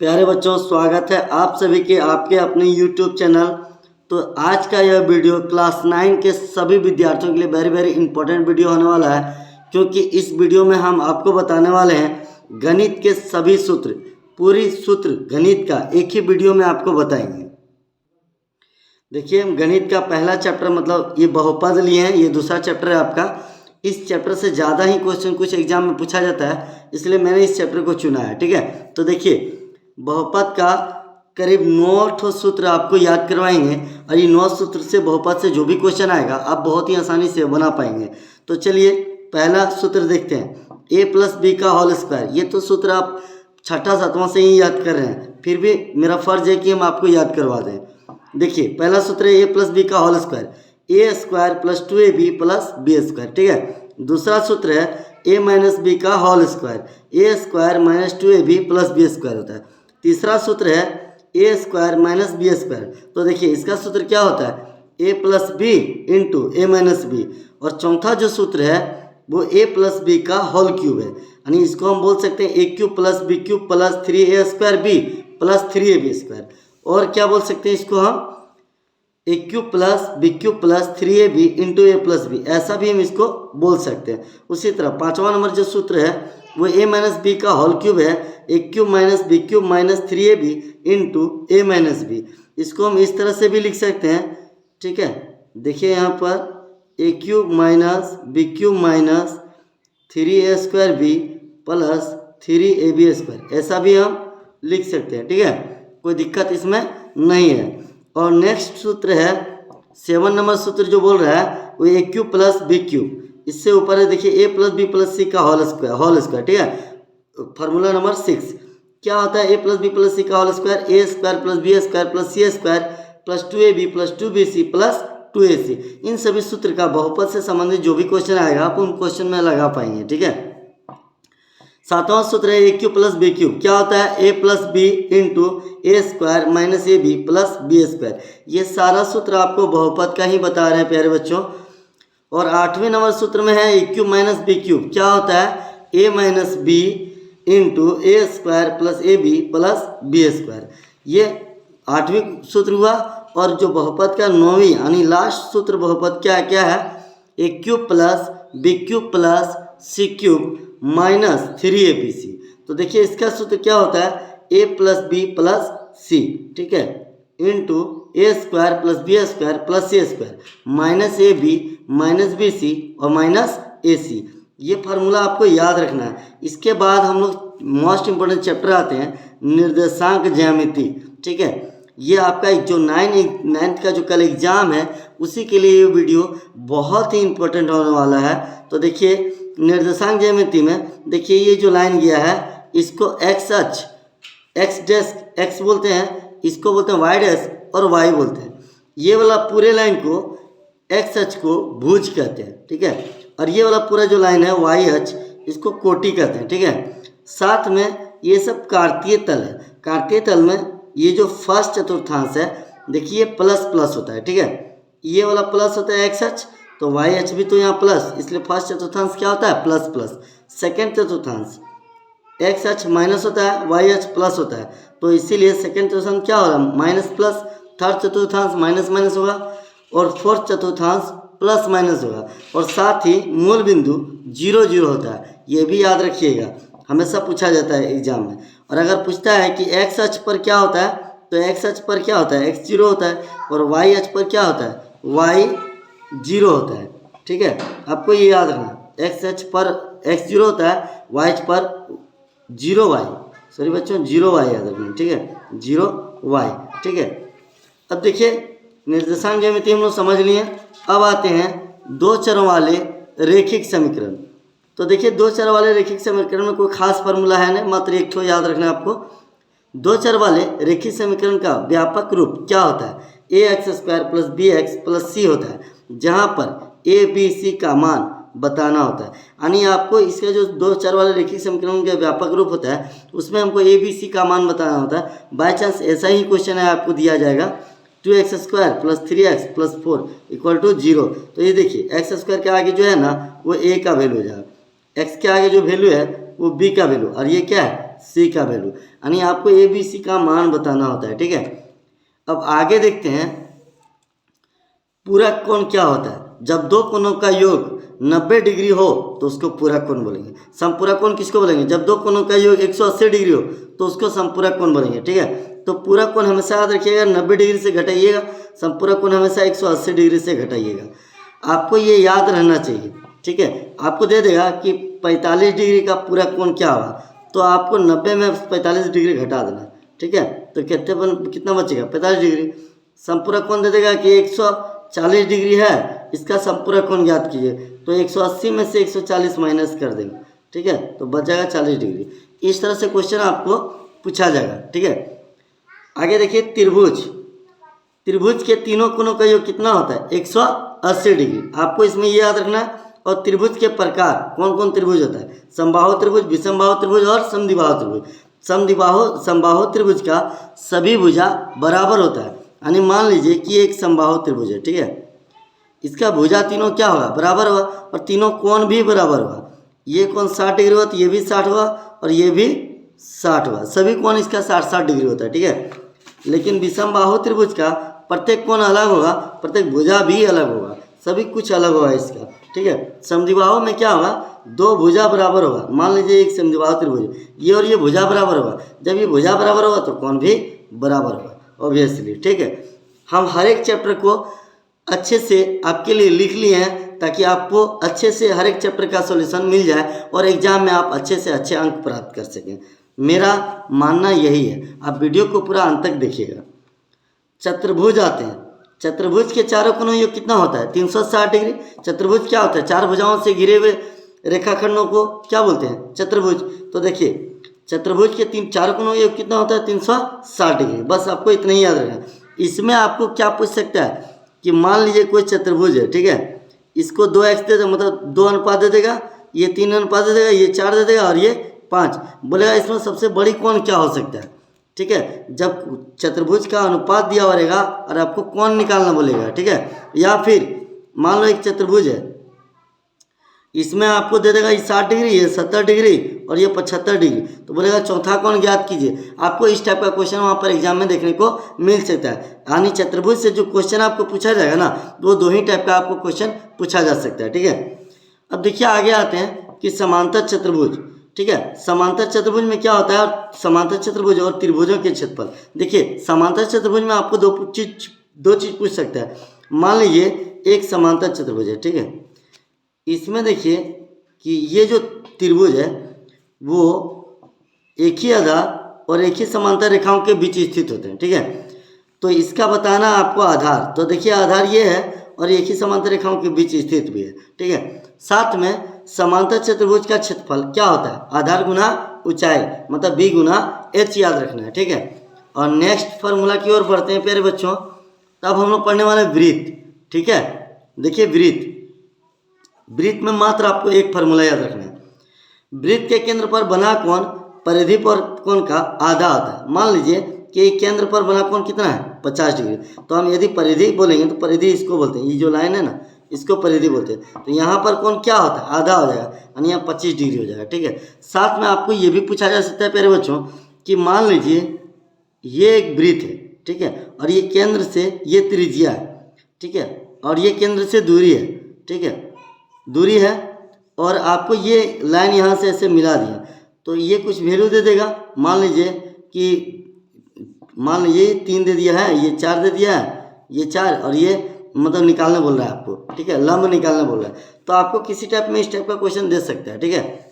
प्यारे बच्चों, स्वागत है आप सभी के आपके अपने YouTube चैनल। तो आज का यह वीडियो क्लास 9 के सभी विद्यार्थियों के लिए वेरी इंपॉर्टेंट वीडियो होने वाला है, क्योंकि इस वीडियो में हम आपको बताने वाले हैं गणित के सभी सूत्र, पूरी सूत्र गणित का एक ही वीडियो में आपको बताएंगे। देखिए, हम गणित का पहला चैप्टर मतलब ये बहुपद लिए हैं, ये दूसरा चैप्टर है आपका। इस चैप्टर से ज़्यादा ही क्वेश्चन कुछ एग्जाम में पूछा जाता है, इसलिए मैंने इस चैप्टर को चुना है। ठीक है, तो देखिए बहुपद का करीब 9 सूत्र आपको याद करवाएंगे और ये 9 सूत्र से बहुपद से जो भी क्वेश्चन आएगा आप बहुत ही आसानी से बना पाएंगे। तो चलिए पहला सूत्र देखते हैं, a प्लस बी का होल स्क्वायर। ये तो सूत्र आप छठा सातवां से ही याद कर रहे हैं, फिर भी मेरा फर्ज है कि हम आपको याद करवा दें। देखिए पहला सूत्र है a प्लस बी का whole square, A square plus 2ab plus B square. ठीक है, दूसरा सूत्र है a माइनस बी का whole square, A square minus 2ab plus B square होता है। तीसरा सूत्र है A square minus B square. तो देखिए इसका सूत्र क्या होता है, A plus B into A minus B. और चौथा जो सूत्र है वो ए प्लस बी का होल क्यूब है, यानी इसको हम बोल सकते हैं A cube plus B cube plus 3a square B plus 3ab square. और क्या बोल सकते हैं इसको हम, A cube plus B cube plus 3ab into A plus B, ऐसा भी हम इसको बोल सकते हैं। उसी तरह पाँचवा नंबर जो सूत्र है वो ए माइनस बी का होल क्यूब है, A cube minus B cube minus 3ab into A minus B. इसको हम इस तरह से भी लिख सकते हैं। ठीक है, देखिए यहाँ पर A cube minus B cube minus 3a square B plus 3ab square, ऐसा भी हम लिख सकते हैं। ठीक है, कोई दिक्कत इसमें नहीं है। और नेक्स्ट सूत्र है 7 नंबर सूत्र जो बोल रहा है वो ए क्यूब प्लस बी क्यूब, इससे ऊपर है देखिए ए प्लस बी प्लस सी का होल स्क्वायर। ठीक है, फार्मूला नंबर 6 क्या होता है, A plus B plus C का whole square, A square plus B square plus C square plus 2ab plus 2bc plus 2ac। इन सभी सूत्र का बहुपद से संबंधित जो भी क्वेश्चन आएगा आप उन क्वेश्चन में लगा पाएंगे। ठीक है, सातवां सूत्र है A cube plus B cube. क्या होता है, A plus B into A square minus A B plus B square. ये सारा सूत्र आपको बहुपद का ही बता रहे हैं प्यारे बच्चों। और 8वें नंबर सूत्र में है A cube minus B cube. क्या होता है, A minus B into A square plus A B plus B square. ये 8वीं सूत्र हुआ। और जो बहुपद का 9वीं यानी लास्ट सूत्र बहुपद क्या है, A cube plus B cube plus C cube minus 3abc। तो देखिए इसका सूत्र क्या होता है, A plus B plus C, ठीक है, into A square plus B square plus C square minus A B minus B C और माइनस ए सी। ये फार्मूला आपको याद रखना है। इसके बाद हम लोग मोस्ट इंपोर्टेंट चैप्टर आते हैं निर्देशांक ज्यामिति। ठीक है, ये आपका जो 9th का जो कल एग्जाम है उसी के लिए ये वीडियो बहुत ही इंपॉर्टेंट होने वाला है। तो देखिए निर्देशांक ज्यामिति में देखिए ये जो लाइन गया है इसको एक्स अक्ष, एक्स डेस्क एक्स बोलते हैं, इसको बोलते हैं वाई डेस्क और वाई बोलते हैं। ये वाला पूरे लाइन को एक्स अक्ष को भुज कहते हैं। ठीक है, और ये वाला पूरा जो लाइन है वाई अक्ष इसको कोटि कहते हैं। ठीक है, साथ में ये सब कार्तीय तल है। कार्तीय तल में ये जो फर्स्ट चतुर्थांश है देखिए प्लस प्लस होता है। ठीक है, ये वाला प्लस होता है एक्स अक्ष, तो वाई अक्ष भी तो यहाँ प्लस, इसलिए फर्स्ट चतुर्थांश क्या होता है प्लस प्लस। सेकेंड चतुर्थांश एक्स अक्ष माइनस होता है, वाई अक्ष प्लस होता है, तो इसीलिए सेकेंड चतुर्थांश क्या होगा माइनस प्लस। थर्ड चतुर्थांश माइनस माइनस होगा और फोर्थ चतुर्थांश प्लस माइनस होगा। और साथ ही मूल बिंदु 0 0 होता है, ये भी याद रखिएगा, हमेशा पूछा जाता है एग्जाम में। और अगर पूछता है कि एक्स अक्ष पर क्या होता है तो एक्स अक्ष पर क्या होता है x 0 होता है, और वाई अक्ष पर क्या होता है y 0 होता है। ठीक है, आपको ये याद रखना, एक्स अक्ष पर x 0 होता है, y अक्ष पर 0y, सॉरी बच्चों 0y याद रखना। ठीक है, 0y। ठीक है, अब देखिए निर्देशांक ज्यामिति हम लोग समझ लिए। अब आते हैं दो चरों वाले रेखिक समीकरण। तो देखिए दो चर वाले रेखिक समीकरण में कोई खास फार्मूला है नहीं, मात्र एक ठो याद रखना है आपको। दो चर वाले रेखिक समीकरण का व्यापक रूप क्या होता है, A X square plus B X plus C होता है, जहाँ पर ए बी सी का मान बताना होता है। यानी आपको इसका जो दो चर वाले रेखिक समीकरण का व्यापक रूप होता है उसमें हमको ए बी सी का मान बताना होता है। बाय चांस ऐसा ही क्वेश्चन है आपको दिया जाएगा 2x square plus 3x plus 4 equal to 0। तो ये देखिए एक्स स्क्वायर के आगे जो है ना वो a का वैल्यू हो जाएगा, x के आगे जो वैल्यू है वो b का वैल्यू, और ये क्या है सी का वैल्यू, यानी आपको ए बी सी का मान बताना होता है। ठीक है, अब आगे देखते हैं पूरक कोण क्या होता है। जब दो कोणों का योग 90 डिग्री हो तो उसको पूरक कोण बोलेंगे। समपूरक कोण किसको बोलेंगे? जब दो कोणों का योग 180 डिग्री हो तो उसको समपूरक कोण बोलेंगे। ठीक है, तो पूरक कोण हमेशा याद रखिएगा 90 डिग्री से घटाइएगा, समपूरक कोण हमेशा 180 डिग्री से घटाइएगा। आपको ये याद रहना चाहिए। ठीक है, आपको दे देगा कि 45 डिग्री का पूरक कोण क्या होगा, तो आपको 90 में 45 डिग्री घटा देना। ठीक है, तो कितना बचेगा? 45 डिग्री। समपूरक कोण दे देगा कि 140 डिग्री है, इसका समपूरक कोण ज्ञात कीजिए, तो 180 में से 140 माइनस कर देंगे। ठीक है, तो बच जाएगा 40 डिग्री। इस तरह से क्वेश्चन आपको पूछा जाएगा। ठीक है, आगे देखिए त्रिभुज। त्रिभुज के तीनों कोणों का योग कितना होता है? 180 डिग्री। आपको इसमें ये याद रखना है। और त्रिभुज के प्रकार कौन कौन त्रिभुज होता है? समबाहु त्रिभुज, विषमबाहु त्रिभुज और समद्विबाहु त्रिभुज। समबाहु त्रिभुज का सभी भुजा बराबर होता है, यानी मान लीजिए कि एक समबाहु त्रिभुज है। ठीक है, इसका भुजा तीनों क्या होगा? बराबर होगा, और तीनों कोण भी बराबर होगा। ये कोण 60 डिग्री हुआ तो ये भी 60 हुआ और ये भी 60 हुआ, सभी कोण इसका 60-60 डिग्री होता है। ठीक है, लेकिन विषमबाहु त्रिभुज का प्रत्येक कोण अलग होगा, प्रत्येक भुजा भी अलग होगा, सभी कुछ अलग होगा इसका। ठीक है, समद्विबाहु में क्या होगा? दो भुजा बराबर होगा। मान लीजिए एक समद्विबाहु त्रिभुज, ये और ये भुजा बराबर होगा। जब ये भुजा बराबर होगा तो कोण भी बराबर होगा, ऑब्वियसली। ठीक है, हम हर एक चैप्टर को अच्छे से आपके लिए लिख लिए हैं ताकि आपको अच्छे से हर एक चैप्टर का सॉल्यूशन मिल जाए और एग्जाम में आप अच्छे से अच्छे अंक प्राप्त कर सकें। मेरा मानना यही है। आप वीडियो को पूरा अंत तक देखिएगा। चतुर्भुज आते हैं। चतुर्भुज के चारों कोणों योग कितना होता है? 360 डिग्री। चतुर्भुज क्या होता है? चार भुजाओं से घिरे हुए रेखाखंडों को क्या बोलते हैं? चतुर्भुज। तो देखिए चतुर्भुज के चारों कोणों योग कितना होता है? 360 डिग्री। बस आपको इतना ही याद रखना। इसमें आपको क्या पूछ सकता है कि मान लीजिए कोई चतुर्भुज है। ठीक है, इसको 2x दे दे, मतलब 2 अनुपात दे देगा, ये 3 अनुपात दे देगा, ये 4 दे देगा और ये 5। बोलेगा इसमें सबसे बड़ी कोण क्या हो सकता है? ठीक है, जब चतुर्भुज का अनुपात दिया हुआ रहेगा और आपको कोण निकालना बोलेगा। ठीक है, या फिर मान लो एक चतुर्भुज है, इसमें आपको दे देगा ये 60 डिग्री, ये 70 डिग्री और ये 75 डिग्री, तो बोलेगा चौथा कोण ज्ञात कीजिए। आपको इस टाइप का क्वेश्चन वहाँ पर एग्जाम में देखने को मिल सकता है। यानी चतुर्भुज से जो क्वेश्चन आपको पूछा जाएगा ना, वो दो ही टाइप का आपको क्वेश्चन पूछा जा सकता है। ठीक है, अब देखिए आगे आते हैं कि समांतर चतुर्भुज। ठीक है, समांतर चतुर्भुज में क्या होता है और समांतर चतुर्भुज और त्रिभुजों के क्षेत्रफल। देखिए समांतर चतुर्भुज में आपको दो चीज पूछ सकता है। मान लीजिए एक समांतर चतुर्भुज है। ठीक है, इसमें देखिए कि ये जो त्रिभुज है वो एक ही आधार और एक ही समांतर रेखाओं के बीच स्थित होते हैं। ठीक है, तो इसका बताना आपको आधार। तो देखिए आधार ये है और एक ही समांतर रेखाओं के बीच स्थित भी है। ठीक है, साथ में समांतर चतुर्भुज का क्षेत्रफल क्या होता है? आधार गुना ऊंचाई, मतलब b गुना h याद रखना है। ठीक है, और नेक्स्ट फार्मूला की ओर बढ़ते हैं प्यारे बच्चों। तब हम लोग पढ़ने वाले वृत्त। ठीक है, देखिए वृत्त में मात्र आपको एक फार्मूला याद रखना है। वृत्त के केंद्र पर बना कोण परिधि पर कोण का आधा होता है। मान लीजिए कि केंद्र पर बना कोण कितना है? 50 डिग्री। तो हम यदि परिधि बोलेंगे तो परिधि इसको बोलते हैं, ये जो लाइन है ना इसको परिधि बोलते हैं। तो यहाँ पर कोण क्या होता है? आधा हो जाएगा, यानी यहाँ 25 डिग्री हो जाएगा। ठीक है, साथ में आपको ये भी पूछा जा सकता है प्यारे बच्चों कि मान लीजिए ये एक वृत्त है। ठीक है, और ये केंद्र से ये त्रिज्या है। ठीक है, और ये केंद्र से दूरी है। ठीक है, दूरी है और आपको ये लाइन यहाँ से ऐसे मिला दिया, तो ये कुछ वैल्यू दे देगा। मान लीजिए 3 दे दिया है, ये 4 दे दिया है, ये 4 और ये मतलब निकालने बोल रहा है आपको। ठीक है, लंब निकालने बोल रहा है। तो आपको किसी टाइप में इस टाइप का क्वेश्चन दे सकता है। ठीक है,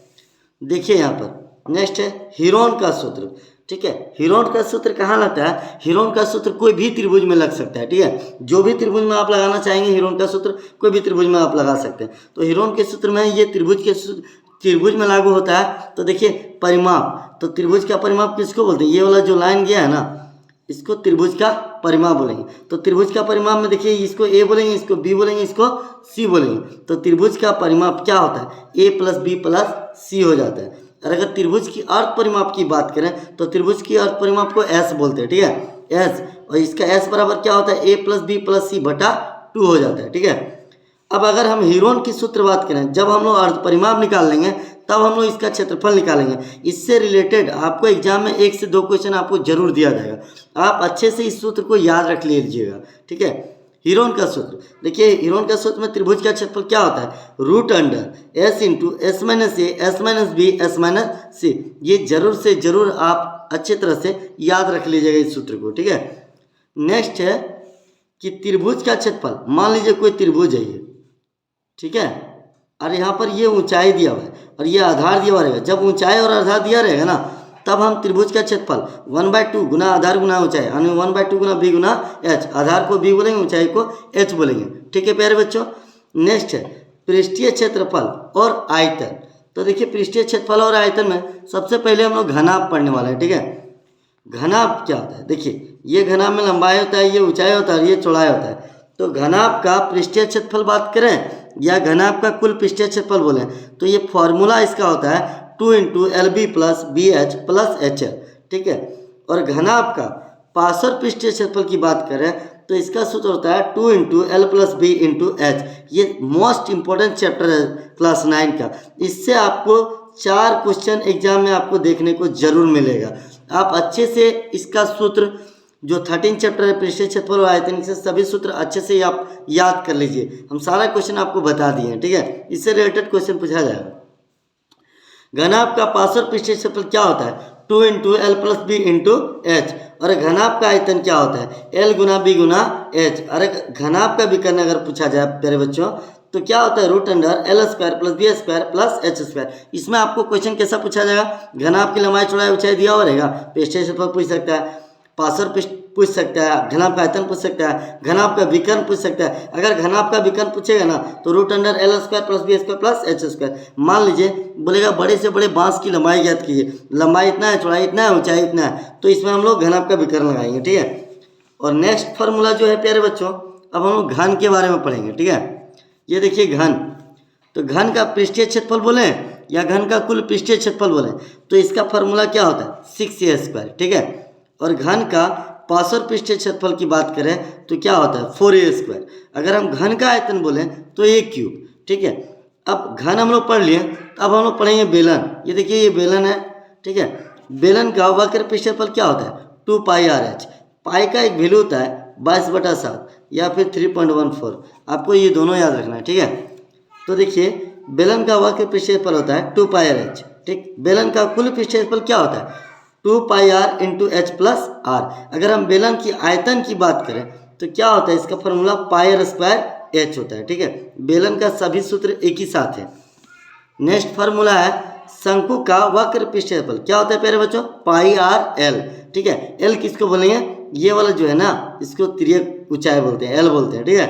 देखिए यहाँ पर नेक्स्ट है हीरोन का सूत्र। ठीक है, हीरोन का सूत्र कहाँ लगता है? हीरोन का सूत्र कोई भी त्रिभुज में लग सकता है। ठीक है, जो भी त्रिभुज में आप लगाना चाहेंगे हीरोन का सूत्र कोई भी त्रिभुज में आप लगा सकते हैं। तो हीरोन के सूत्र में ये त्रिभुज में लागू होता है। तो देखिए परिमाप, तो त्रिभुज का परिमाप किसको बोलते हैं? ये वाला जो लाइन गया है ना इसको त्रिभुज का परिमाप बोलेंगे। तो त्रिभुज का परिमाप में देखिए इसको ए बोलेंगे, इसको बी बोलेंगे, इसको सी बोलेंगे। तो त्रिभुज का परिमाप क्या होता है? ए प्लस बी प्लस सी हो जाता है। और अगर त्रिभुज की अर्ध परिमाप की बात करें तो त्रिभुज की अर्ध परिमाप को एस बोलते हैं। ठीक है, एस, और इसका एस बराबर क्या होता है? ए प्लस बी प्लस सी बटा 2 हो जाता है। ठीक है, अब अगर हम हीरोन की सूत्र बात करें, जब हम लोग अर्ध परिमाप निकाल लेंगे तब हम लोग इसका क्षेत्रफल निकालेंगे। इससे रिलेटेड आपको एग्जाम में 1 से 2 क्वेश्चन आपको जरूर दिया जाएगा, आप अच्छे से इस सूत्र को याद रख लीजिएगा, ठीक है। हीरोन का सूत्र देखिए, हीरोन का सूत्र में त्रिभुज का क्षेत्रफल क्या होता है, root under S into S minus A S minus B S minus C. ये जरूर से जरूर आप अच्छी तरह से याद रख लीजिएगा इस सूत्र को, ठीक है। नेक्स्ट है कि त्रिभुज का क्षेत्रफल, मान लीजिए कोई त्रिभुज है ये, ठीक है, और यहाँ पर ये ऊंचाई दिया हुआ है और ये आधार दिया हुआ रहेगा। जब ऊंचाई और आधार दिया रहेगा ना, तब हम त्रिभुज का क्षेत्रफल 1/2 गुना आधार गुना ऊंचाई, यानी 1/2 गुना बी गुना एच, आधार को बी बोलेंगे, ऊंचाई को एच बोलेंगे, ठीक है प्यारे बच्चों। नेक्स्ट है पृष्ठीय क्षेत्रफल और आयतन। तो देखिए पृष्ठीय क्षेत्रफल और आयतन में सबसे पहले हम लोग घनाभ पढ़ने वाले हैं, ठीक है। घनाभ क्या होता है, देखिए ये घनाभ में लंबाई होता है, ये ऊंचाई होता है और ये चौड़ाई होता है। तो घनाभ का पृष्ठीय क्षेत्रफल बात करें या घनाभ का कुल पृष्ठीय क्षेत्रफल बोले तो ये फॉर्मूला इसका होता है 2 into L B plus B H plus H L, ठीक है। और घनाभ का पार्श्व पृष्ठीय क्षेत्रफल की बात करें तो इसका सूत्र होता है 2 into L plus B into H. ये मोस्ट इंपॉर्टेंट चैप्टर है क्लास 9 का, इससे आपको 4 क्वेश्चन एग्जाम में आपको देखने को जरूर मिलेगा। आप अच्छे से इसका सूत्र जो 13 चैप्टर है पृष्ठीय क्षेत्रफल और आयतन, से सभी सूत्र अच्छे से आप याद कर लीजिए। हम सारा क्वेश्चन आपको बता दिए हैं, ठीक है। इससे रिलेटेड क्वेश्चन पूछा जाएगा। घनाभ का पार्श्व पृष्ठीय क्षेत्रफल क्या होता है, 2 into L plus B into H. और घनाभ का आयतन क्या होता है, एल गुना बी गुना एच। अरे घनाभ का विकर्ण अगर पूछा जाए प्यारे बच्चों तो क्या होता है, root under L square plus B square plus H square. इसमें आपको क्वेश्चन कैसा पूछा जाएगा, घनाभ की लंबाई चौड़ाई ऊंचाई दिया हुआ रहेगा, पृष्ठीय क्षेत्रफल पूछ सकता है, पार्श्व पृष्ठ पूछ सकता है, घनाभ का आयतन पूछ सकता है, घनाभ का विकर्ण पूछ सकता है। अगर घनाभ का विकर्ण पूछेगा ना तो root under L square plus B square plus H square. मान लीजिए बोलेगा बड़े से बड़े बांस की लंबाई ज्ञात कीजिए, लंबाई इतना है, चौड़ाई इतना है, ऊंचाई इतना है, तो इसमें हम लोग घनाभ का विकर्ण लगाएंगे, ठीक है। और नेक्स्ट फार्मूला जो है प्यारे बच्चों, अब हम लोग घन के बारे में पढ़ेंगे, ठीक है। ये देखिए घन, तो घन का पृष्ठीय क्षेत्रफल बोले या घन का कुल पृष्ठीय क्षेत्रफल बोले तो इसका फार्मूला क्या होता है, 6a स्क्वायर, ठीक है। और घन का पार्श्व पृष्ठीय क्षेत्रफल की बात करें तो क्या होता है, 4a स्क्वायर। अगर हम घन का आयतन बोले तो a क्यूब, ठीक है। अब घन हम लोग पढ़ लिए, अब हम लोग पढ़ेंगे बेलन। ये देखिए ये बेलन है, ठीक है। बेलन का वक्र पृष्ठीय क्षेत्रफल क्या होता है, 2πr/h। पाई का एक वैल्यू होता है 22/7 या फिर 3.14, आपको ये दोनों याद रखना है, ठीक है। तो देखिए बेलन का वक्र पृष्ठीय क्षेत्रफल होता है 2πr/h, ठीक। बेलन का कुल पृष्ठीय क्षेत्रफल क्या होता है, 2πr into H plus are. अगर हम बेलन की आयतन की बात करें तो क्या होता है, इसका फॉर्मूला पाई स्क्वायर एच होता है, ठीक है। बेलन का सभी सूत्र एक ही साथ है। नेक्स्ट फार्मूला है शंकु का वक्र पृष्ठीय क्षेत्रफल, क्या होता है प्यारे बच्चों, πr/l, ठीक है। एल किसको बोलेंगे, ये वाला जो है ना इसको तिर्यक ऊंचाई बोलते हैं, एल बोलते हैं, ठीक है।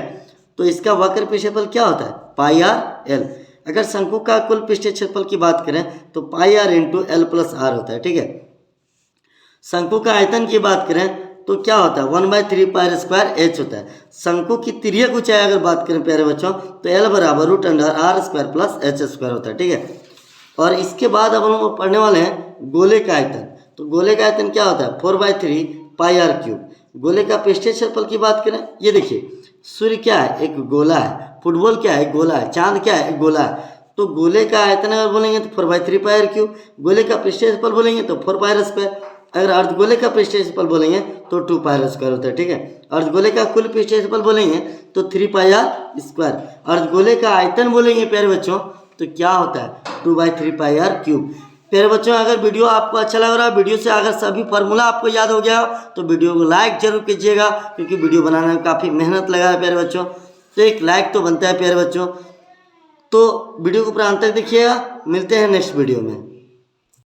तो इसका वक्र पृष्ठीय क्षेत्रफल क्या होता है, πr/l। अगर शंकु का कुल पृष्ठीय क्षेत्रफल की बात करें तो πr into L plus are होता है, ठीक है। शंकु का आयतन की बात करें तो क्या होता है, 1/3 पाई स्क्वायर एच होता है। शंकु की तिर्यक ऊंचाई अगर बात करें प्यारे बच्चों तो एल बराबर root under R square plus H square होता है, ठीक है। और इसके बाद अब हम लोग पढ़ने वाले हैं गोले का आयतन। तो गोले का आयतन क्या होता है, 4/3 पाई आर क्यूब। गोले का पृष्ठीय क्षेत्रफल की बात करें, ये देखिए सूर्य क्या है, एक गोला है, फुटबॉल क्या है, एक गोला है, चांद क्या है, एक गोला है। तो गोले का आयतन अगर बोलेंगे तो 4/3 पाई आर क्यूब, गोले का पृष्ठीय क्षेत्रफल बोलेंगे तो 4 पाई आर स्क्वायर। अगर अर्धगोले का पृष्ठीय क्षेत्रफल बोलेंगे तो 2 पाई आर स्क्वायर होता है, ठीक है। अर्धगोले का कुल पृष्ठीय क्षेत्रफल बोलेंगे तो 3 पाई आर स्क्वायर। अर्धगोले का आयतन बोलेंगे प्यारे बच्चों तो क्या होता है, 2/3 पाई आर क्यूब। प्यारे बच्चों अगर वीडियो आपको अच्छा लग रहा है, वीडियो से अगर सभी फार्मूला आपको याद हो गया तो वीडियो को लाइक जरूर कीजिएगा, क्योंकि वीडियो बनाने में काफ़ी मेहनत लगा है प्यारे बच्चों, तो एक लाइक तो बनता है प्यारे बच्चों। तो वीडियो को पूरा अंत तक देखिएगा, मिलते हैं नेक्स्ट वीडियो में।